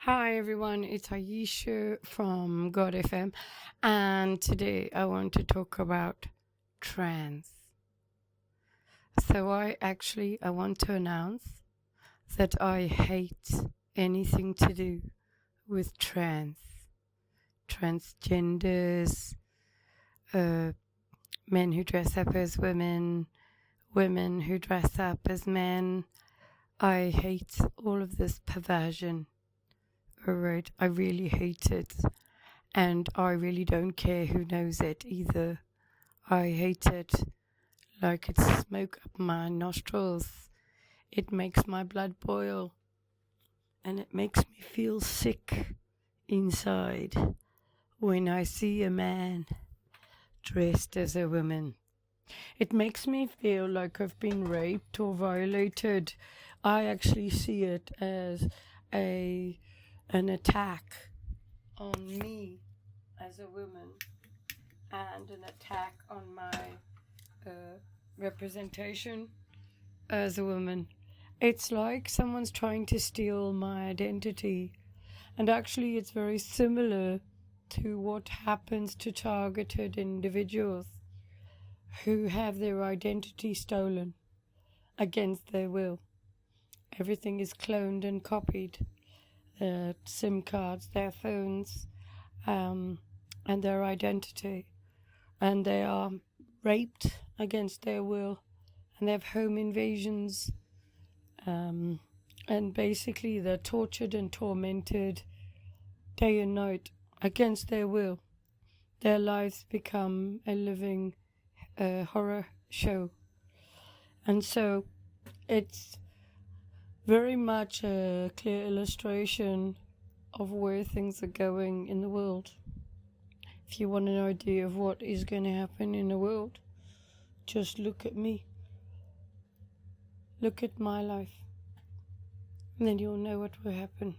Hi everyone, it's Ayesha from God FM, and today I want to talk about trans. So I want to announce that I hate anything to do with transgenders, uh, men who dress up as women, women who dress up as men. I hate all of this perversion. Alright, I really hate it. And I really don't care who knows it either. I hate it like it's smoke up my nostrils. It makes my blood boil and it makes me feel sick inside when I see a man dressed as a woman. It makes me feel like I've been raped or violated. I actually see it as an attack on me as a woman and an attack on my representation as a woman. It's like someone's trying to steal my identity, and actually, it's very similar to what happens to targeted individuals who have their identity stolen against their will. Everything is cloned and copied, their SIM cards, their phones, and their identity. And they are raped against their will, and they have home invasions, and basically they're tortured and tormented day and night against their will. Their lives become a living horror show. And so it's very much a clear illustration of where things are going in the world. If you want an idea of what is going to happen in the world, just look at me. Look at my life. And then you'll know what will happen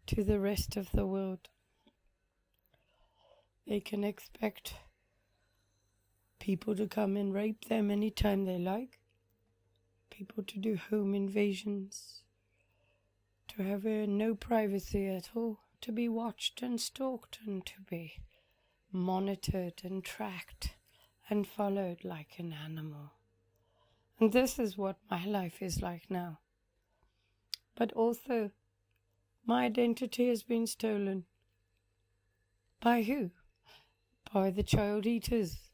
to the rest of the world. They can expect people to come and rape them anytime they like. People to do home invasions. To have no privacy at all. To be watched and stalked and to be monitored and tracked and followed like an animal. And this is what my life is like now. But also, my identity has been stolen. By who? By the child eaters,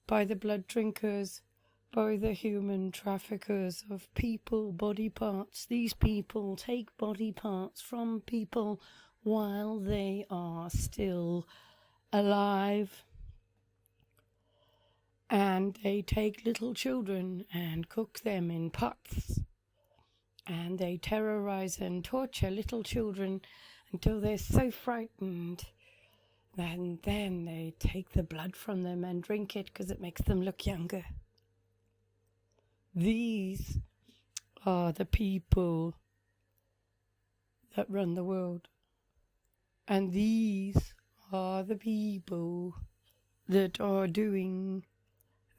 by the blood drinkers, by the human traffickers of people, body parts. These people take body parts from people while they are still alive. And they take little children and cook them in pots. And they terrorize and torture little children until they're so frightened. And then they take the blood from them and drink it because it makes them look younger. These are the people that run the world. And these are the people that are doing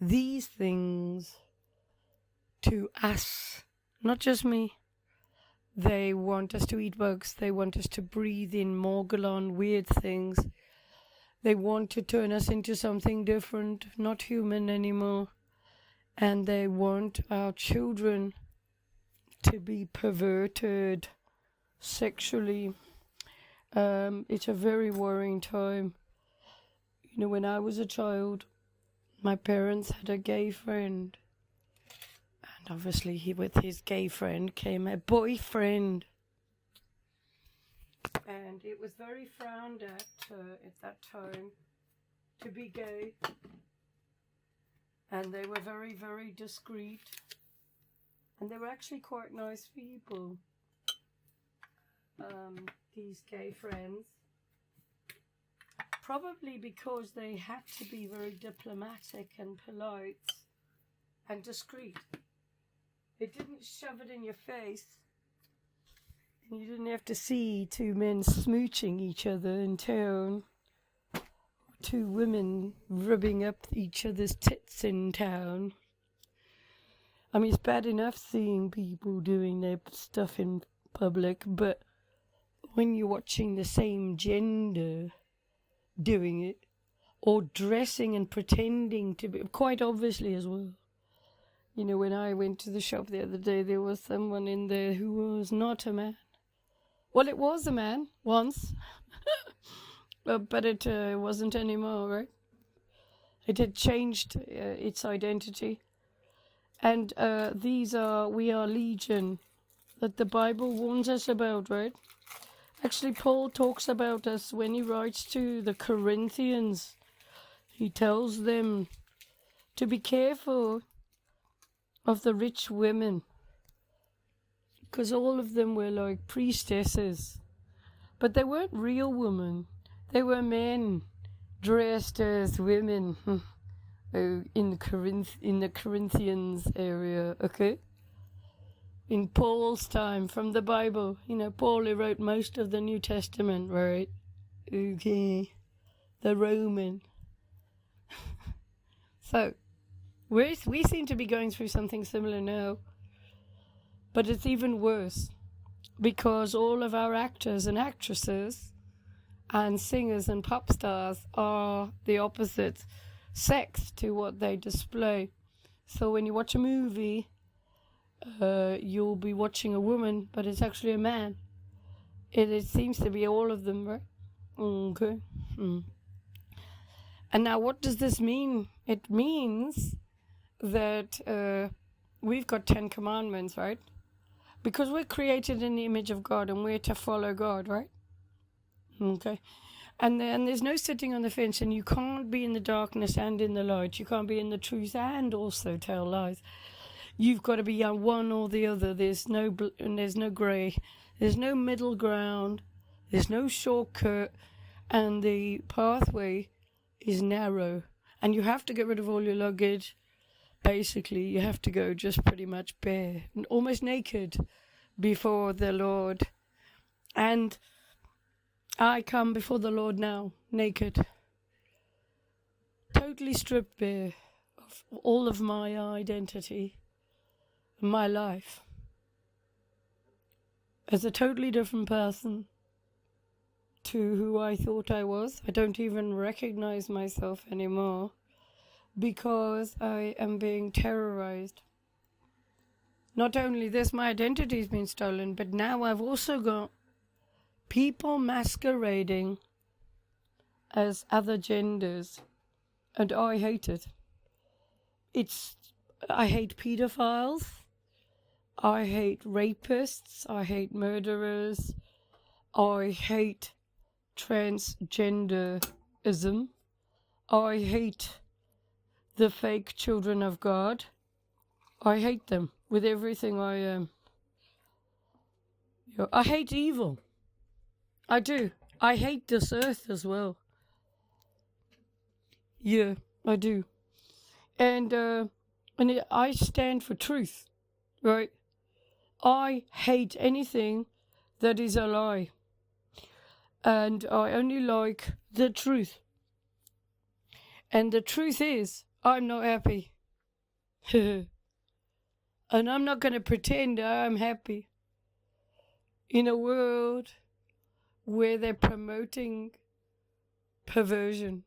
these things to us, not just me. They want us to eat bugs. They want us to breathe in Morgellon, weird things. They want to turn us into something different, not human anymore. And they want our children to be perverted sexually. It's a very worrying time. You know, when I was a child, my parents had a gay friend. And obviously with his gay friend came a boyfriend. And it was very frowned at that time to be gay. And they were very, very discreet. And they were actually quite nice people, these gay friends. Probably because they had to be very diplomatic and polite and discreet. They didn't shove it in your face. And you didn't have to see two men smooching each other in town. Or two women rubbing up each other's tits in town. I mean, it's bad enough seeing people doing their stuff in public, but when you're watching the same gender doing it, or dressing and pretending to be, quite obviously as well. You know, when I went to the shop the other day, there was someone in there who was not a man. Well, it was a man once, but it wasn't anymore, right? It had changed its identity. And we are legion, that the Bible warns us about, right? Actually, Paul talks about us when he writes to the Corinthians. He tells them to be careful of the rich women, because all of them were like priestesses. But they weren't real women. They were men dressed as women in the Corinthians area, okay? In Paul's time, from the Bible. You know, Paul, who wrote most of the New Testament, right? Okay. The Roman. So, we seem to be going through something similar now. But it's even worse, because all of our actors and actresses and singers and pop stars are the opposite sex to what they display. So when you watch a movie, you'll be watching a woman, but it's actually a man. It seems to be all of them, right? Okay. And now what does this mean? It means that we've got 10 commandments, right? Because we're created in the image of God and we're to follow God, right? Okay. And there's no sitting on the fence, and you can't be in the darkness and in the light. You can't be in the truth and also tell lies. You've got to be one or the other. There's no grey. There's no middle ground. There's no shortcut. And the pathway is narrow. And you have to get rid of all your luggage. Basically, you have to go just pretty much bare, almost naked, before the Lord. And I come before the Lord now, naked, totally stripped bare of all of my identity, my life, as a totally different person to who I thought I was. I don't even recognize myself anymore, because I am being terrorized. Not only this, my identity's been stolen, but now I've also got people masquerading as other genders, and I hate it. I hate pedophiles, I hate rapists, I hate murderers, I hate transgenderism, I hate the fake children of God. I hate them with everything I am. I hate evil. I do. I hate this earth as well. Yeah, I do. And I stand for truth, right? I hate anything that is a lie. And I only like the truth. And the truth is, I'm not happy. And I'm not going to pretend I'm happy in a world where they're promoting perversion.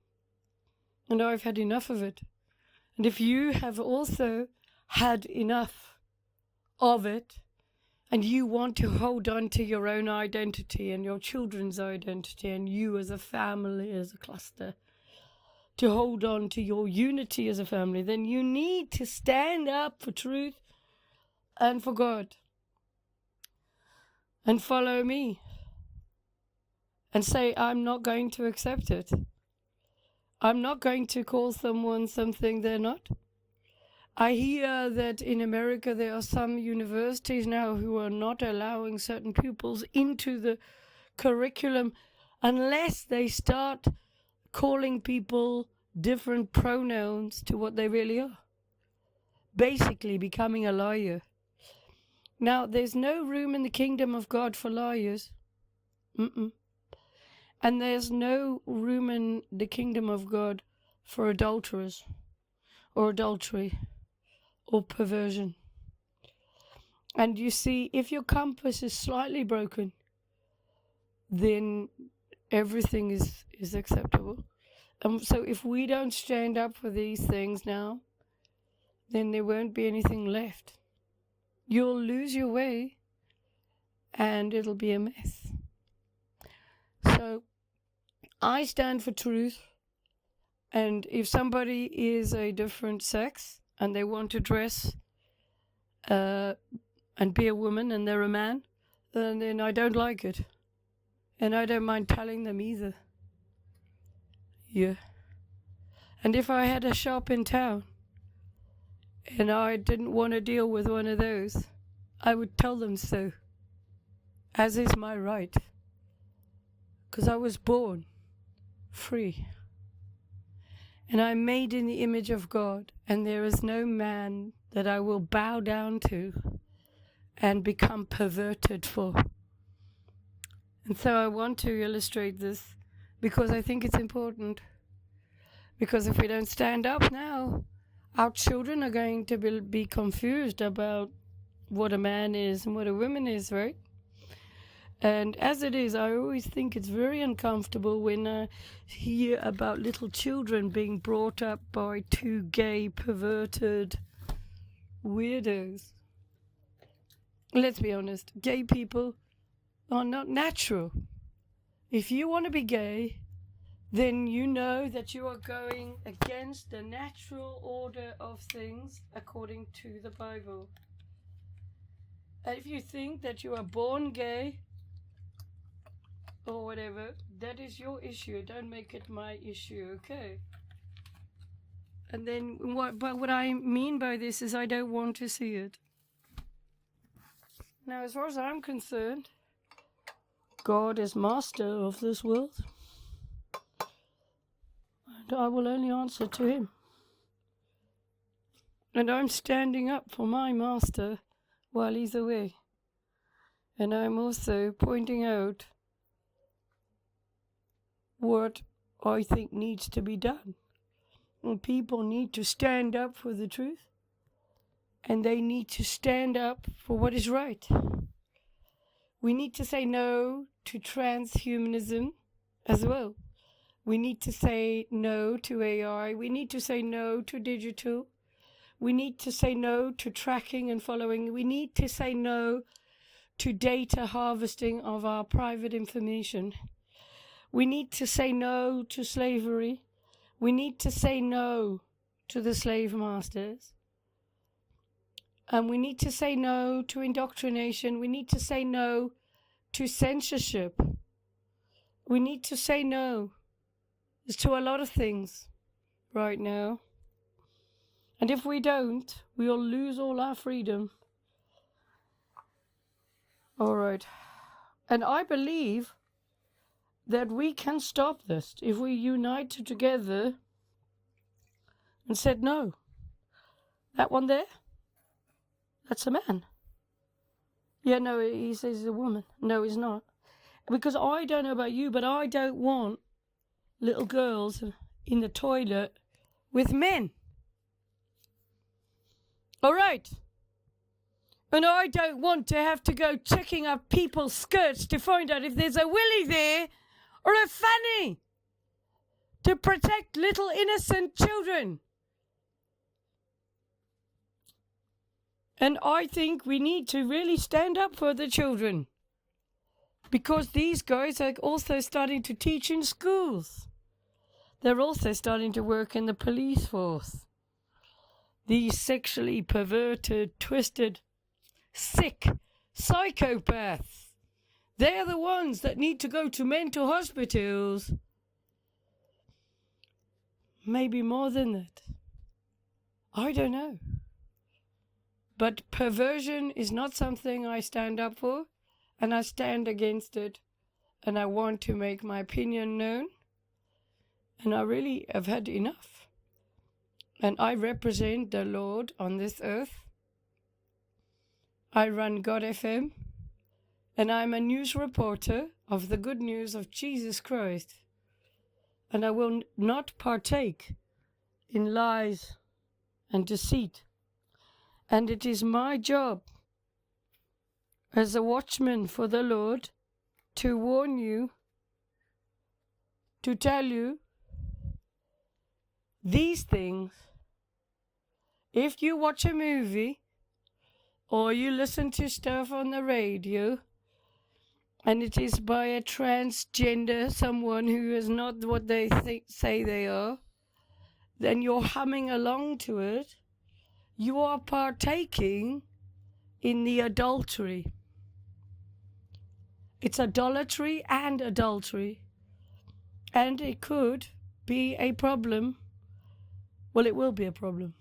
And I've had enough of it. And if you have also had enough of it, and you want to hold on to your own identity and your children's identity, and you as a family, as a cluster, to hold on to your unity as a family, then you need to stand up for truth and for God. And follow me. And say, I'm not going to accept it. I'm not going to call someone something they're not. I hear that in America there are some universities now who are not allowing certain pupils into the curriculum unless they start calling people different pronouns to what they really are. Basically becoming a liar. Now, there's no room in the kingdom of God for liars. And there's no room in the kingdom of God for adulterers or adultery or perversion. And you see, if your compass is slightly broken, then everything is acceptable. So if we don't stand up for these things now, then there won't be anything left. You'll lose your way and it'll be a mess. So I stand for truth, and if somebody is a different sex and they want to dress and be a woman and they're a man, then I don't like it. And I don't mind telling them either. Yeah. And if I had a shop in town and I didn't want to deal with one of those, I would tell them so, as is my right, because I was born free. And I'm made in the image of God, and there is no man that I will bow down to and become perverted for. And so I want to illustrate this because I think it's important. Because if we don't stand up now, our children are going to be confused about what a man is and what a woman is, right? And as it is, I always think it's very uncomfortable when I hear about little children being brought up by two gay, perverted weirdos. Let's be honest, gay people are not natural. If you want to be gay, then you know that you are going against the natural order of things according to the Bible. And if you think that you are born gay or whatever, that is your issue. Don't make it my issue, okay? And then what I mean by this is I don't want to see it. Now, as far as I'm concerned, God is master of this world. And I will only answer to him. And I'm standing up for my master while he's away. And I'm also pointing out what I think needs to be done. And people need to stand up for the truth. And they need to stand up for what is right. We need to say no to transhumanism as well. We need to say no to AI. We need to say no to digital. We need to say no to tracking and following. We need to say no to data harvesting of our private information. We need to say no to slavery. We need to say no to the slave masters. And we need to say no to indoctrination. We need to say no to censorship. We need to say no to a lot of things right now. And if we don't, we'll lose all our freedom. All right. And I believe that we can stop this if we unite together and said no. That one there? That's a man. Yeah, no, he says he's a woman. No, he's not. Because I don't know about you, but I don't want little girls in the toilet with men. All right. And I don't want to have to go checking up people's skirts to find out if there's a willy there or a fanny to protect little innocent children. And I think we need to really stand up for the children, because these guys are also starting to teach in schools. They're also starting to work in the police force. These sexually perverted, twisted, sick psychopaths. They're the ones that need to go to mental hospitals. Maybe more than that. I don't know. But perversion is not something I stand up for, and I stand against it, and I want to make my opinion known, and I really have had enough. And I represent the Lord on this earth. I run God FM, and I'm a news reporter of the good news of Jesus Christ, and I will not partake in lies and deceit. And it is my job as a watchman for the Lord to warn you, to tell you these things. If you watch a movie or you listen to stuff on the radio and it is by a transgender, someone who is not what they say they are, then you're humming along to it. You are partaking in the adultery. It's idolatry and adultery. And it could be a problem. Well, it will be a problem.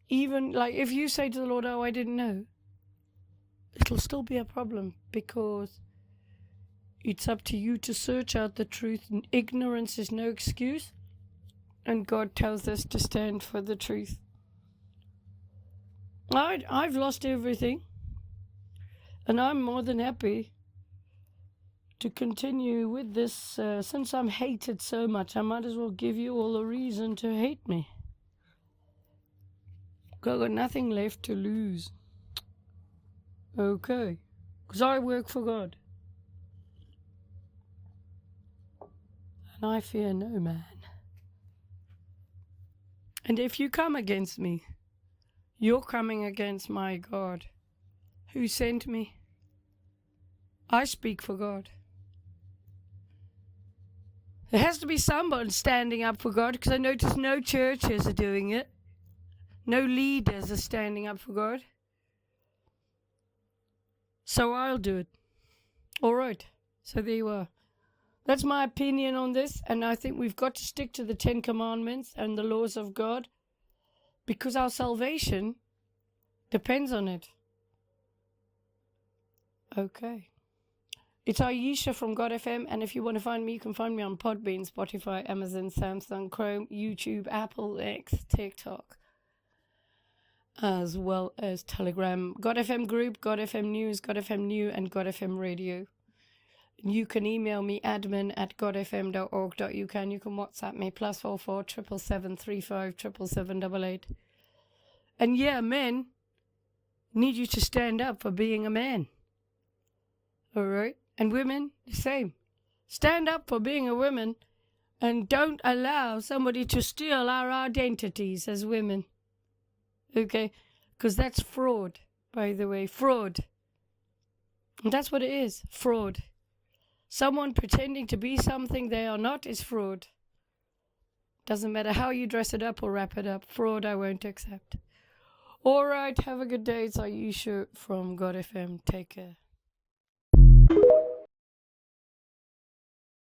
Even like if you say to the Lord, oh, I didn't know, it'll still be a problem because it's up to you to search out the truth, and ignorance is no excuse. And God tells us to stand for the truth. I've lost everything, and I'm more than happy to continue with this. Since I'm hated so much, I might as well give you all a reason to hate me. I've got nothing left to lose. Okay, because I work for God, and I fear no man. And if you come against me, you're coming against my God, who sent me. I speak for God. There has to be someone standing up for God, because I notice no churches are doing it. No leaders are standing up for God. So I'll do it. All right. So there you are. That's my opinion on this, and I think we've got to stick to the 10 Commandments and the laws of God, because our salvation depends on it. Okay. It's Ayesha from God FM, and if you want to find me, you can find me on Podbean, Spotify, Amazon, Samsung, Chrome, YouTube, Apple, X, TikTok, as well as Telegram, God FM Group, God FM News, God FM New, and God FM Radio. You can email me, admin@godfm.org.uk, and you can WhatsApp me, +44 777 35 777 And yeah, men need you to stand up for being a man. All right? And women, the same. Stand up for being a woman, and don't allow somebody to steal our identities as women. Okay? Because that's fraud, by the way. Fraud. And that's what it is. Fraud. Someone pretending to be something they are not is fraud. Doesn't matter how you dress it up or wrap it up. Fraud I won't accept. All right, have a good day. It's Ayesha from God FM. Take care.